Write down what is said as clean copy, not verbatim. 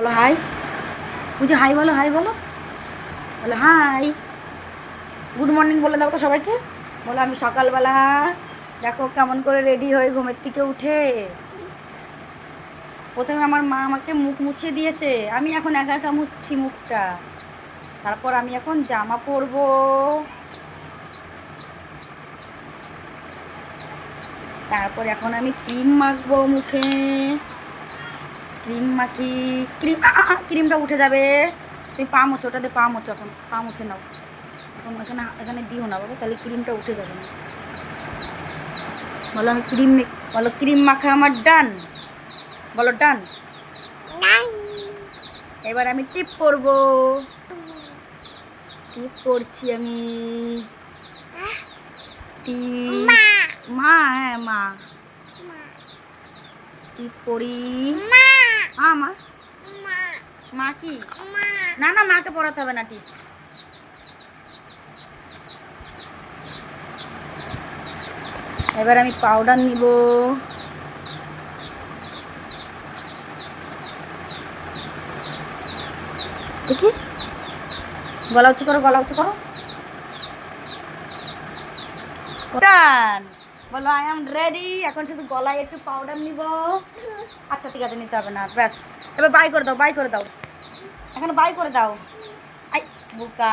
বলো হাই। বুঝি হাই বলো, হাই বলো, বলো হাই। গুড মর্নিং বলে দাও তো সবাইকে। বলো আমি সকালবেলা দেখো কেমন করে রেডি হয়ে ঘুমের থেকে উঠে প্রথমে আমার মা আমাকে মুখ মুছিয়ে দিয়েছে, আমি এখন একা একা মুছছি মুখটা। তারপর আমি এখন জামা পরবো, তারপর এখন আমি ক্রিম মাখবো মুখে। ক্রিম মাখি, ক্রিম ক্রিমটা উঠে যাবে। তুমি পা মোছো, ওটাতে পা মোছো, এখন পা মুছে নাও। এখন এখানে এখানে দিও না বাবা, তাহলে ক্রিমটা উঠে যাবে না। বলো আমি ক্রিম, বলো ক্রিম মাখা আমার ডান, বলো ডান। এবার আমি টিপ করবো, টিপ করছি আমি। টিপ মা, হ্যাঁ মা, টিপ করি। হ্যাঁ মা, মা কি না না, মাকে পড়াতে হবে না টিপ। এবার আমি পাউডার নিব। দেখি, গলা উঁচু করো, গলা উঁচু করো। ডান। বলো আই এম রেডি। এখন শুধু গলায় একটু পাউডার নিব। আচ্ছা ঠিক আছে, নিতে হবে না, ব্যাস। এবার বাই করে দাও, বাই করে দাও, এখন বাই করে দাও। আই বোকা।